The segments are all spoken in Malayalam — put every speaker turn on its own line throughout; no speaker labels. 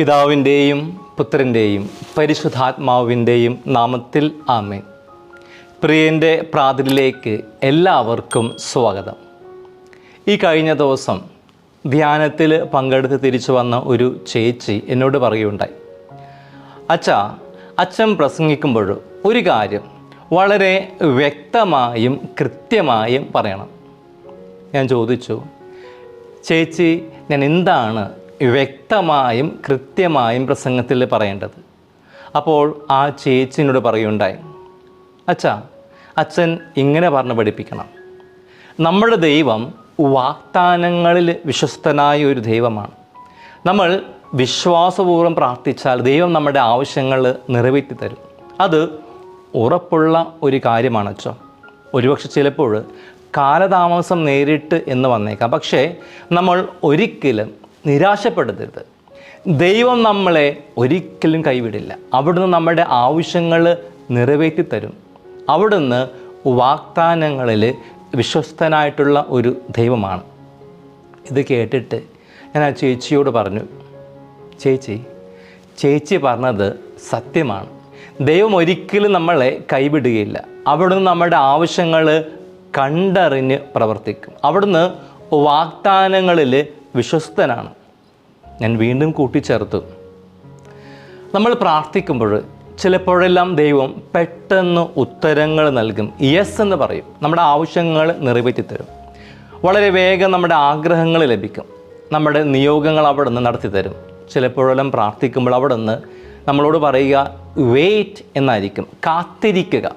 പിതാവിൻ്റെയും പുത്രൻ്റെയും പരിശുദ്ധാത്മാവിൻ്റെയും നാമത്തിൽ ആമേൻ. പ്രിയൻ്റെ പ്രാർത്ഥനയിലേക്ക് എല്ലാവർക്കും സ്വാഗതം. ഈ കഴിഞ്ഞ ദിവസം ധ്യാനത്തിൽ പങ്കെടുത്ത് തിരിച്ചു വന്ന ഒരു ചേച്ചി എന്നോട് പറയുകയുണ്ടായി, അച്ഛൻ പ്രസംഗിക്കുമ്പോൾ ഒരു കാര്യം വളരെ വ്യക്തമായും കൃത്യമായും പറയണം. ഞാൻ ചോദിച്ചു, ചേച്ചി ഞാൻ എന്താണ് വ്യക്തമായും കൃത്യമായും പ്രസംഗത്തിൽ അപ്പോൾ ആ ചേച്ചിനോട് പറയുണ്ടായി, അച്ഛൻ ഇങ്ങനെ പറഞ്ഞ് പഠിപ്പിക്കണം. നമ്മുടെ ദൈവം വാഗ്ദാനങ്ങളിൽ വിശ്വസ്തനായ ഒരു ദൈവമാണ്. നമ്മൾ വിശ്വാസപൂർവ്വം പ്രാർത്ഥിച്ചാൽ ദൈവം നമ്മുടെ ആവശ്യങ്ങൾ നിറവേറ്റി തരും. അത് ഉറപ്പുള്ള ഒരു കാര്യമാണ് അച്ഛൻ. ഒരുപക്ഷെ ചിലപ്പോൾ കാലതാമസം നേരിട്ട് എന്ന് വന്നേക്കാം, പക്ഷേ നമ്മൾ ഒരിക്കലും നിരാശപ്പെടരുത്. ദൈവം നമ്മളെ ഒരിക്കലും കൈവിടില്ല. അവിടുന്ന് നമ്മുടെ ആവശ്യങ്ങൾ നിറവേറ്റി തരും. അവിടുന്ന് വാഗ്ദാനങ്ങളിൽ വിശ്വസ്തനായിട്ടുള്ള ഒരു ദൈവമാണ്. ഇത് കേട്ടിട്ട് ഞാൻ ആ ചേച്ചിയോട് പറഞ്ഞു, ചേച്ചി പറഞ്ഞത് സത്യമാണ്. ദൈവം ഒരിക്കലും നമ്മളെ കൈവിടുകയില്ല. അവിടുന്ന് നമ്മുടെ ആവശ്യങ്ങൾ കണ്ടറിഞ്ഞ് പ്രവർത്തിക്കും. അവിടുന്ന് വാഗ്ദാനങ്ങളിൽ വിശ്വസ്തനാണ്. ഞാൻ വീണ്ടും കൂട്ടിച്ചേർത്തു, നമ്മൾ പ്രാർത്ഥിക്കുമ്പോൾ ചിലപ്പോഴെല്ലാം ദൈവം പെട്ടെന്ന് ഉത്തരങ്ങൾ നൽകും. യെസ് എന്ന് പറയും. നമ്മുടെ ആവശ്യങ്ങൾ നിറവേറ്റി തരും. വളരെ വേഗം നമ്മുടെ ആഗ്രഹങ്ങൾ ലഭിക്കും. നമ്മുടെ നിയോഗങ്ങൾ അവിടെ നിന്ന് നടത്തി തരും. ചിലപ്പോഴെല്ലാം പ്രാർത്ഥിക്കുമ്പോൾ അവിടെ നിന്ന് നമ്മളോട് പറയുക വെയിറ്റ് എന്നായിരിക്കും, കാത്തിരിക്കുക.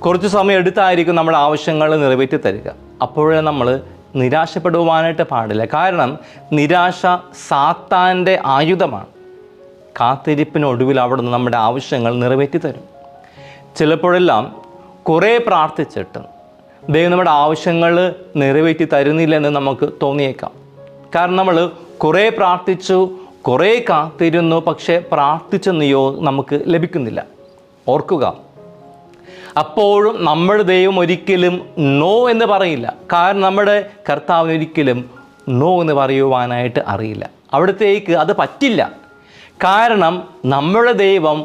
കുറച്ച് സമയം എടുത്തായിരിക്കും നമ്മുടെ ആവശ്യങ്ങൾ നിറവേറ്റി തരിക. അപ്പോഴേ നമ്മൾ നിരാശപ്പെടുവാനായിട്ട് പാടില്ല. കാരണം നിരാശ സാത്താൻ്റെ ആയുധമാണ്. കാത്തിരിപ്പിനൊടുവിൽ അവിടെ നിന്ന് നമ്മുടെ ആവശ്യങ്ങൾ നിറവേറ്റി തരും. ചിലപ്പോഴെല്ലാം കുറേ പ്രാർത്ഥിച്ചിട്ട് ദൈവം നമ്മുടെ ആവശ്യങ്ങൾ നിറവേറ്റി തരുന്നില്ലെന്ന് നമുക്ക് തോന്നിയേക്കാം. കാരണം നമ്മൾ കുറേ പ്രാർത്ഥിച്ചു, കുറേ കാത്തിരുന്നു, പക്ഷേ പ്രാർത്ഥിച്ച നമുക്ക് ലഭിക്കുന്നില്ല. ഓർക്കുക, അപ്പോഴും നമ്മുടെ ദൈവം ഒരിക്കലും നോ എന്ന് പറയില്ല. കാരണം നമ്മുടെ കർത്താവിന് ഒരിക്കലും നോ എന്ന് പറയുവാനായിട്ട് അറിയില്ല. അവിടത്തേക്ക് അത് പറ്റില്ല. കാരണം നമ്മുടെ ദൈവം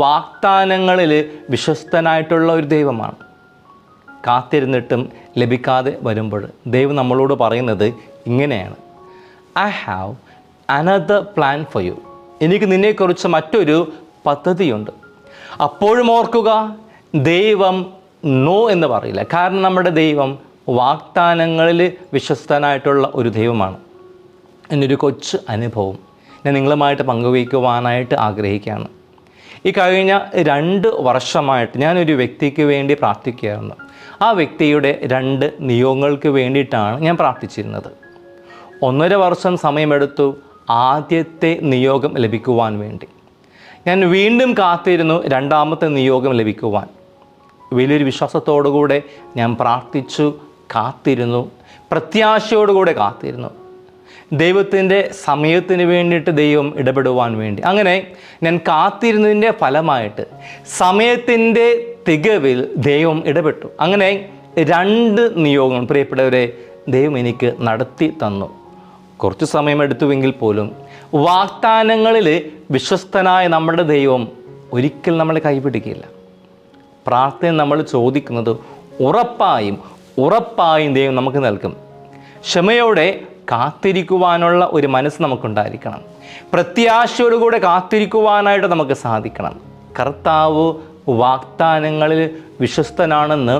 വാഗ്ദാനങ്ങളിൽ വിശ്വസ്തനായിട്ടുള്ള ഒരു ദൈവമാണ്. കാത്തിരുന്നിട്ടും ലഭിക്കാതെ വരുമ്പോൾ ദൈവം നമ്മളോട് പറയുന്നത് ഇങ്ങനെയാണ്, I have another plan for you. എനിക്ക് നിന്നെക്കുറിച്ച് മറ്റൊരു പദ്ധതിയുണ്ട്. അപ്പോഴും ഓർക്കുക, ദൈവം നോ എന്ന് പറയില്ല. കാരണം നമ്മുടെ ദൈവം വാഗ്ദാനങ്ങളിൽ വിശ്വസ്തനായിട്ടുള്ള ഒരു ദൈവമാണ്. എന്നൊരു കൊച്ചു അനുഭവം ഞാൻ നിങ്ങളുമായിട്ട് പങ്കുവയ്ക്കുവാനായിട്ട് ആഗ്രഹിക്കുകയാണ്. ഈ കഴിഞ്ഞ 2 വർഷമായിട്ട് ഞാനൊരു വ്യക്തിക്ക് വേണ്ടി പ്രാർത്ഥിക്കുകയായിരുന്നു. ആ വ്യക്തിയുടെ 2 നിയോഗങ്ങൾക്ക് വേണ്ടിയിട്ടാണ് ഞാൻ പ്രാർത്ഥിച്ചിരുന്നത്. 1.5 വർഷം സമയമെടുത്തു ആദ്യത്തെ നിയോഗം ലഭിക്കുവാൻ വേണ്ടി. ഞാൻ വീണ്ടും കാത്തിരുന്നു 2ാമത്തെ നിയോഗം ലഭിക്കുവാൻ. വലിയൊരു വിശ്വാസത്തോടുകൂടെ ഞാൻ പ്രാർത്ഥിച്ചു, കാത്തിരുന്നു, പ്രത്യാശയോടുകൂടെ കാത്തിരുന്നു. ദൈവത്തിൻ്റെ സമയത്തിന് വേണ്ടിയിട്ട് ദൈവം ഇടപെടുവാൻ വേണ്ടി. അങ്ങനെ ഞാൻ കാത്തിരുന്നതിൻ്റെ ഫലമായിട്ട് സമയത്തിൻ്റെ തികവിൽ ദൈവം ഇടപെട്ടു. അങ്ങനെ 2 നിയോഗങ്ങൾ പ്രിയപ്പെട്ടവരെ ദൈവം എനിക്ക് നടത്തി തന്നു. കുറച്ച് സമയമെടുത്തുവെങ്കിൽ പോലും വാഗ്ദാനങ്ങളിൽ വിശ്വസ്തനായ നമ്മുടെ ദൈവം ഒരിക്കലും നമ്മളെ കൈപിടിക്കില്ല. പ്രാർത്ഥന നമ്മൾ ചോദിക്കുന്നത് ഉറപ്പായും ദൈവം നമുക്ക് നൽകും. ക്ഷമയോടെ കാത്തിരിക്കുവാനുള്ള ഒരു മനസ്സ് നമുക്കുണ്ടായിരിക്കണം. പ്രത്യാശയോടുകൂടെ കാത്തിരിക്കുവാനായിട്ട് നമുക്ക് സാധിക്കണം. കർത്താവ് വാഗ്ദാനങ്ങളിൽ വിശ്വസ്തനാണെന്ന്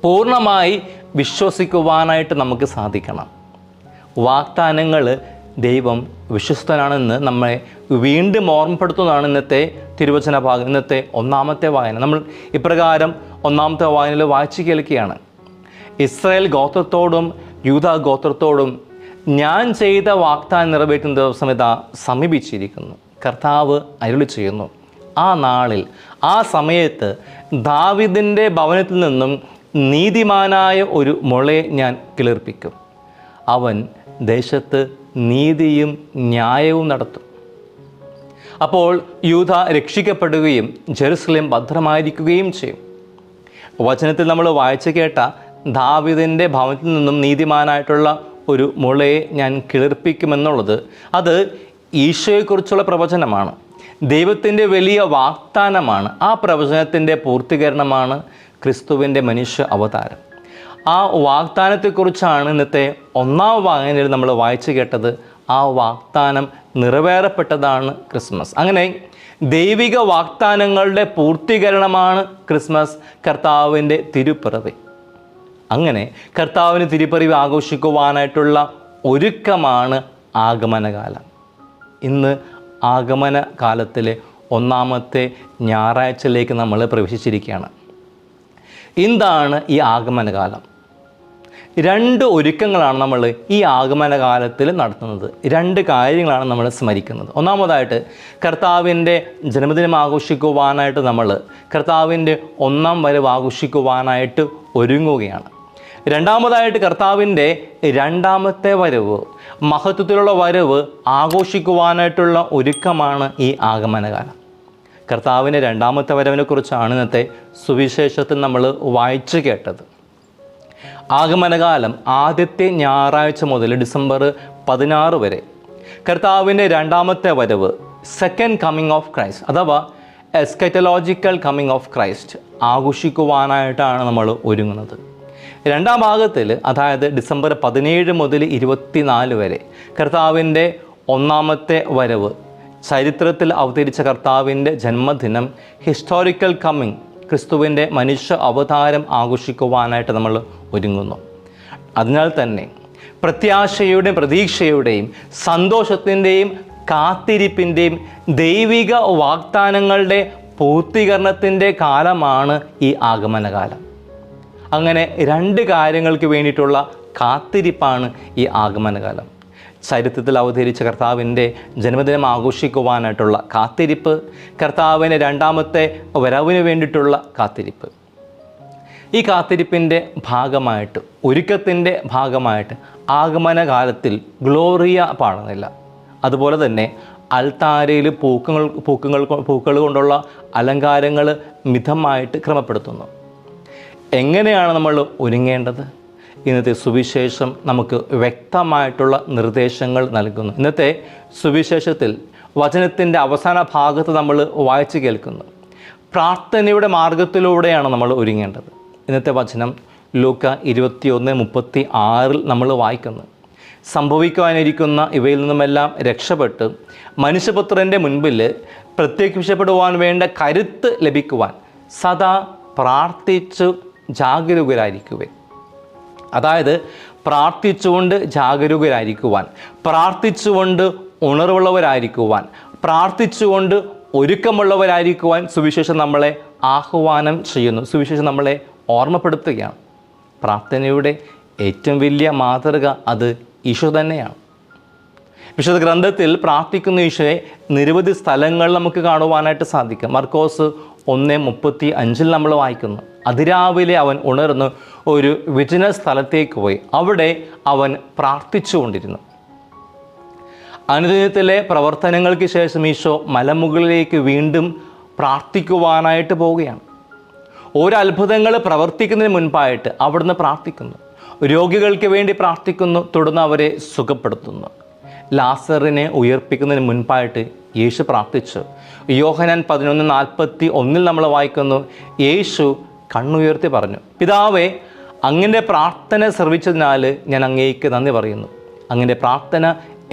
പൂർണ്ണമായി വിശ്വസിക്കുവാനായിട്ട് നമുക്ക് സാധിക്കണം. വാഗ്ദാനങ്ങൾ ദൈവം വിശ്വസ്തനാണെന്ന് നമ്മളെ വീണ്ടും ഓർമ്മപ്പെടുത്തുന്നതാണ് ഇന്നത്തെ തിരുവചന ഭാഗം, ഇന്നത്തെ 1ാമത്തെ വായന. നമ്മൾ ഇപ്രകാരം 1ാമത്തെ വായനയിൽ വായിച്ചു കേൾക്കുകയാണ്, ഇസ്രായേൽ ഗോത്രത്തോടും യൂദാ ഗോത്രത്തോടും ഞാൻ ചെയ്ത വാഗ്ദാനം നിറവേറ്റുന്ന ദിവസം ഇതാ സമീപിച്ചിരിക്കുന്നു. കർത്താവ് അരുളി ചെയ്യുന്നു, ആ നാളിൽ ആ സമയത്ത് ദാവീദിൻ്റെ ഭവനത്തിൽ നിന്നും നീതിമാനായ ഒരു മുളയെ ഞാൻ കിളിർപ്പിക്കും. അവൻ ദേശത്ത് നീതിയും ന്യായവും നടത്തും. അപ്പോൾ യൂദ രക്ഷിക്കപ്പെടുകയും ജെറുസലേം ഭദ്രമായിരിക്കുകയും ചെയ്യും. വചനത്തിൽ നമ്മൾ വായിച്ചു കേട്ട ദാവീദിൻ്റെ ഭവനത്തിൽ നിന്നും നീതിമാനായിട്ടുള്ള ഒരു മുളയെ ഞാൻ കിളിർപ്പിക്കുമെന്നുള്ളത് അത് ഈശോയെക്കുറിച്ചുള്ള പ്രവചനമാണ്, ദൈവത്തിൻ്റെ വലിയ വാഗ്ദാനമാണ്. ആ പ്രവചനത്തിൻ്റെ പൂർത്തീകരണമാണ് ക്രിസ്തുവിൻ്റെ മനുഷ്യ അവതാരം. ആ വാഗ്ദാനത്തെക്കുറിച്ചാണ് ഇന്നത്തെ ഒന്നാം വായനയിൽ നമ്മൾ വായിച്ചു കേട്ടത്. ആ വാഗ്ദാനം നിറവേറപ്പെട്ടതാണ് ക്രിസ്മസ്. അങ്ങനെ ദൈവിക വാഗ്ദാനങ്ങളുടെ പൂർത്തീകരണമാണ് ക്രിസ്മസ്, കർത്താവിൻ്റെ തിരുപ്പിറവി. അങ്ങനെ കർത്താവിന് തിരുപ്പിറവി ആഘോഷിക്കുവാനായിട്ടുള്ള ഒരുക്കമാണ് ആഗമനകാലം. ഇന്ന് ആഗമന കാലത്തിലെ ഒന്നാമത്തെ ഞായറാഴ്ചയിലേക്ക് നമ്മൾ പ്രവേശിച്ചിരിക്കുകയാണ്. എന്താണ് ഈ ആഗമനകാലം? 2 ഒരുക്കങ്ങളാണ് നമ്മൾ ഈ ആഗമനകാലത്തിൽ നടത്തുന്നത്. 2 കാര്യങ്ങളാണ് നമ്മൾ സ്മരിക്കുന്നത്. ഒന്നാമതായിട്ട് കർത്താവിൻ്റെ ജന്മദിനം ആഘോഷിക്കുവാനായിട്ട് നമ്മൾ കർത്താവിൻ്റെ 1-ാം വരവ് ആഘോഷിക്കുവാനായിട്ട് ഒരുങ്ങുകയാണ്. രണ്ടാമതായിട്ട് കർത്താവിൻ്റെ 2-ാമത്തെ വരവ്, മഹത്വത്തിലുള്ള വരവ് ആഘോഷിക്കുവാനായിട്ടുള്ള ഒരുക്കമാണ് ഈ ആഗമനകാലം. കർത്താവിൻ്റെ 2-ാമത്തെ വരവിനെക്കുറിച്ചാണ് ഇന്നത്തെ സുവിശേഷത്തിൽ നമ്മൾ വായിച്ചു കേട്ടത്. ആഗമനകാലം ആദ്യത്തെ ഞായറാഴ്ച മുതൽ ഡിസംബർ 16 വരെ. കർത്താവിൻ്റെ 2-ാമത്തെ വരവ്, സെക്കൻഡ് കമ്മിങ് ഓഫ് ക്രൈസ്റ്റ് അഥവാ എസ്കറ്റലോജിക്കൽ കമ്മിങ് ഓഫ് ക്രൈസ്റ്റ് ആഘോഷിക്കുവാനായിട്ടാണ് നമ്മൾ ഒരുങ്ങുന്നത്. 2-ാം ഭാഗത്തിൽ, അതായത് ഡിസംബർ 17 മുതൽ 24 വരെ കർത്താവിൻ്റെ 1-ാമത്തെ വരവ്, ചരിത്രത്തിൽ അവതരിച്ച കർത്താവിൻ്റെ ജന്മദിനം, ഹിസ്റ്റോറിക്കൽ കമ്മിങ്, ക്രിസ്തുവിൻ്റെ മനുഷ്യ അവതാരം ആഘോഷിക്കുവാനായിട്ട് നമ്മൾ ഒരുങ്ങുന്നു. അതിനാൽ തന്നെ പ്രത്യാശയുടെയും പ്രതീക്ഷയുടെയും സന്തോഷത്തിൻ്റെയും കാത്തിരിപ്പിൻ്റെയും ദൈവിക വാഗ്ദാനങ്ങളുടെ പൂർത്തീകരണത്തിൻ്റെ കാലമാണ് ഈ ആഗമനകാലം. അങ്ങനെ 2 കാര്യങ്ങൾക്ക് വേണ്ടിയിട്ടുള്ള കാത്തിരിപ്പാണ് ഈ ആഗമനകാലം. ചരിത്രത്തിൽ അവതരിച്ച കർത്താവിൻ്റെ ജന്മദിനം ആഘോഷിക്കുവാനായിട്ടുള്ള കാത്തിരിപ്പ്, കർത്താവിൻ്റെ 2-ാമത്തെ വരവിന് വേണ്ടിയിട്ടുള്ള കാത്തിരിപ്പ്. ഈ കാത്തിരിപ്പിൻ്റെ ഭാഗമായിട്ട്, ഒരുക്കത്തിൻ്റെ ഭാഗമായിട്ട് ആഗമനകാലത്തിൽ ഗ്ലോറിയ പാടുന്നില്ല. അതുപോലെ തന്നെ അൾത്താരയിൽ പൂക്കൾ കൊണ്ടുള്ള അലങ്കാരങ്ങൾ മിതമായിട്ട് ക്രമപ്പെടുത്തുന്നു. എങ്ങനെയാണ് നമ്മൾ ഒരുങ്ങേണ്ടത്? ഇന്നത്തെ സുവിശേഷം നമുക്ക് വ്യക്തമായിട്ടുള്ള നിർദ്ദേശങ്ങൾ നൽകുന്നു. ഇന്നത്തെ സുവിശേഷത്തിൽ വചനത്തിൻ്റെ അവസാന ഭാഗത്ത് നമ്മൾ വായിച്ചു കേൾക്കുന്നു, പ്രാർത്ഥനയുടെ മാർഗത്തിലൂടെയാണ് നമ്മൾ ഒരുങ്ങേണ്ടത്. ഇന്നത്തെ വചനം ലൂക്ക 21:36 നമ്മൾ വായിക്കുന്നു, സംഭവിക്കുവാനിരിക്കുന്ന ഇവയിൽ നിന്നുമെല്ലാം രക്ഷപ്പെട്ട് മനുഷ്യപുത്രൻ്റെ മുൻപിൽ പ്രത്യക്ഷപ്പെടുവാൻ വേണ്ട കരുത്ത് ലഭിക്കുവാൻ സദാ പ്രാർത്ഥിച്ചു ജാഗരൂകരായിരിക്കുവാൻ. അതായത് പ്രാർത്ഥിച്ചുകൊണ്ട് ജാഗരൂകരായിരിക്കുവാൻ, പ്രാർത്ഥിച്ചുകൊണ്ട് ഉണർവുള്ളവരായിരിക്കുവാൻ, പ്രാർത്ഥിച്ചുകൊണ്ട് ഒരുക്കമുള്ളവരായിരിക്കുവാൻ സുവിശേഷം നമ്മളെ ആഹ്വാനം ചെയ്യുന്നു. സുവിശേഷം നമ്മളെ ഓർമ്മപ്പെടുത്തുകയാണ്. പ്രാർത്ഥനയുടെ ഏറ്റവും വലിയ മാതൃക അത് ഈശോ തന്നെയാണ്. വിശുദ്ധ ഗ്രന്ഥത്തിൽ പ്രാർത്ഥിക്കുന്ന ഈശോയെ നിരവധി സ്ഥലങ്ങൾ നമുക്ക് കാണുവാനായിട്ട് സാധിക്കും. മർക്കോസ് 1:35 നമ്മൾ വായിക്കുന്നു, അതിരാവിലെ അവൻ ഉണർന്ന് ഒരു വിജന സ്ഥലത്തേക്ക് പോയി, അവിടെ അവൻ പ്രാർത്ഥിച്ചുകൊണ്ടിരുന്നു. അനുദിനത്തിലെ പ്രവർത്തനങ്ങൾക്ക് ശേഷം ഈശോ മലമുകളിലേക്ക് വീണ്ടും പ്രാർത്ഥിക്കുവാനായിട്ട് പോവുകയാണ്. ഓരോ അത്ഭുതങ്ങൾ പ്രവർത്തിക്കുന്നതിന് മുൻപായിട്ട് അവിടുന്ന് പ്രാർത്ഥിക്കുന്നു. രോഗികൾക്ക് വേണ്ടി പ്രാർത്ഥിക്കുന്നു, തുടർന്ന് അവരെ സുഖപ്പെടുത്തുന്നു. ലാസറിനെ ഉയർപ്പിക്കുന്നതിന് മുൻപായിട്ട് യേശു പ്രാർത്ഥിച്ചു. യോഹന്നാൻ 11:41 നമ്മൾ വായിക്കുന്നു, യേശു കണ്ണുയർത്തി പറഞ്ഞു, പിതാവേ, അങ്ങൻ്റെ പ്രാർത്ഥന ശ്രവിച്ചതിനാൽ ഞാൻ അങ്ങേക്ക് നന്ദി പറയുന്നു. അങ്ങൻ്റെ പ്രാർത്ഥന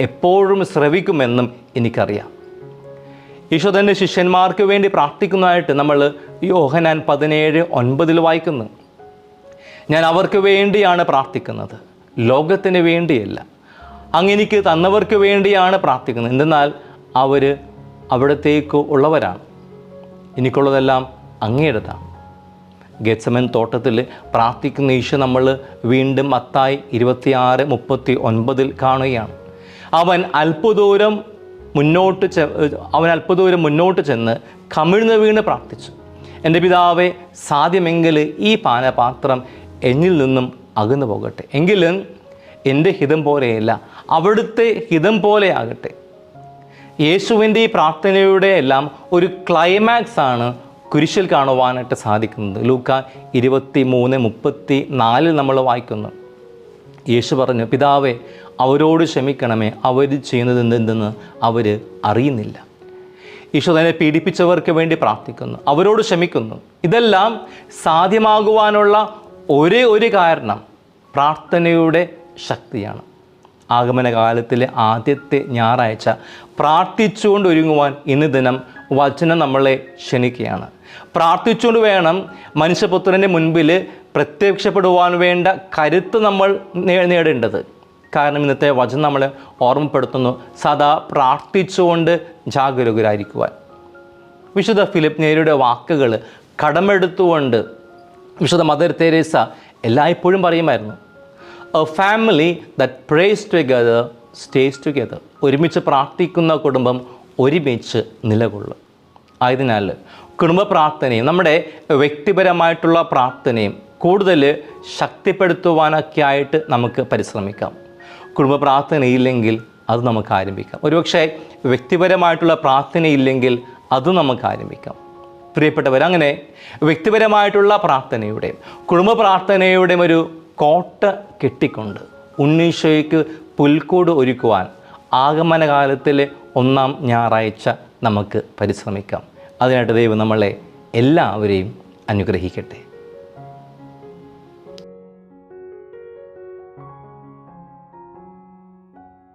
എപ്പോഴും ശ്രവിക്കുമെന്നും എനിക്കറിയാം. ഈശോ തൻ്റെ ശിഷ്യന്മാർക്ക് വേണ്ടി പ്രാർത്ഥിക്കുന്നതായിട്ട് നമ്മൾ യോഹന്നാൻ 17:9 വായിക്കുന്നു. ഞാൻ അവർക്ക് വേണ്ടിയാണ് പ്രാർത്ഥിക്കുന്നത്, ലോകത്തിന് വേണ്ടിയല്ല. അങ്ങെനിക്ക് തന്നവർക്ക് വേണ്ടിയാണ് പ്രാർത്ഥിക്കുന്നത്, എന്തെന്നാൽ അവർ അവിടത്തേക്ക് ഉള്ളവരാണ്. എനിക്കുള്ളതെല്ലാം അങ്ങയുടേതാണ്. ഗെത്സമൻ തോട്ടത്തിൽ പ്രാർത്ഥിക്കുന്ന ഈശോ നമ്മൾ വീണ്ടും മത്തായി 26:39 കാണുകയാണ്. അവൻ അല്പദൂരം മുന്നോട്ട് ചെന്ന് കമിഴ്ന്ന് വീണ് പ്രാർത്ഥിച്ചു, എൻ്റെ പിതാവേ, സാധ്യമെങ്കിൽ ഈ പാനപാത്രം എന്നിൽ നിന്നും അകന്നു പോകട്ടെ, എങ്കിലും എൻ്റെ ഹിതം പോലെയല്ല, അവിടുത്തെ ഹിതം പോലെ ആകട്ടെ. യേശുവിൻ്റെ ഈ പ്രാർത്ഥനയുടെ എല്ലാം ഒരു ക്ലൈമാക്സ് ആണ് കുരിശിൽ കാണുവാനായിട്ട് സാധിക്കുന്നത്. ലൂക്ക 23:34 നമ്മൾ വായിക്കുന്നു, യേശു പറഞ്ഞു, പിതാവേ അവരോട് ക്ഷമിക്കണമേ, അവർ ചെയ്യുന്നത് എന്തെന്ന് അവർ അറിയുന്നില്ല. ഈശോ തന്നെ പീഡിപ്പിച്ചവർക്ക് വേണ്ടി പ്രാർത്ഥിക്കുന്നു, അവരോട് ക്ഷമിക്കുന്നു. ഇതെല്ലാം സാധ്യമാകുവാനുള്ള ഒരേ ഒരു കാരണം പ്രാർത്ഥനയുടെ ശക്തിയാണ്. ആഗമനകാലത്തിലെ ആദ്യത്തെ ഞായറാഴ്ച പ്രാർത്ഥിച്ചുകൊണ്ട് ഒരുങ്ങുവാൻ ഇന്ന് ദിനം വചനം നമ്മളെ ക്ഷണിക്കുകയാണ്. പ്രാർത്ഥിച്ചുകൊണ്ട് വേണം മനുഷ്യപുത്രൻ്റെ മുൻപിൽ പ്രത്യക്ഷപ്പെടുവാൻ വേണ്ട കരുത്ത് നമ്മൾ നേടേണ്ടത്. കാരണം ഇന്നത്തെ വചനം നമ്മളെ ഓർമ്മപ്പെടുത്തുന്നു, സദാ പ്രാർത്ഥിച്ചുകൊണ്ട് ജാഗരൂകരായിരിക്കുവാൻ. വിശുദ്ധ ഫിലിപ്പ് നേരിയുടെ വാക്കുകൾ കടമെടുത്തുകൊണ്ട് വിശുദ്ധ മദർ തെരേസ എല്ലായ്പ്പോഴും പറയുമായിരുന്നു, a family that prays together stays together. ഒരുമിച്ച് പ്രാർത്ഥിക്കുന്ന കുടുംബം ഒരുമിച്ച് നിലകൊള്ളും. ആയതിനാൽ കുടുംബ പ്രാർത്ഥനയും നമ്മുടെ വ്യക്തിപരമായിട്ടുള്ള പ്രാർത്ഥനയും കൂടുതൽ ശക്തിപ്പെടുത്തുവാനൊക്കെ ആയിട്ട് നമുക്ക് പരിശ്രമിക്കാം. കുടുംബ പ്രാർത്ഥനയില്ലെങ്കിൽ അത് നമുക്ക് ആരംഭിക്കാം. ഒരുപക്ഷെ വ്യക്തിപരമായിട്ടുള്ള പ്രാർത്ഥനയില്ലെങ്കിൽ അത് നമുക്ക് ആരംഭിക്കാം. പ്രിയപ്പെട്ടവർ, അങ്ങനെ വ്യക്തിപരമായിട്ടുള്ള പ്രാർത്ഥനയുടെയും കുടുംബ പ്രാർത്ഥനയുടെയും ഒരു കോട്ട കെട്ടിക്കൊണ്ട് ഉണ്ണീശോയ്ക്ക് പുൽക്കൂട് ഒരുക്കുവാൻ ആഗമനകാലത്തിലെ 1-ാം ഞായറാഴ്ച നമുക്ക് പരിശ്രമിക്കാം. അതിനായിട്ട് ദൈവം നമ്മളെ എല്ലാവരെയും അനുഗ്രഹിക്കട്ടെ.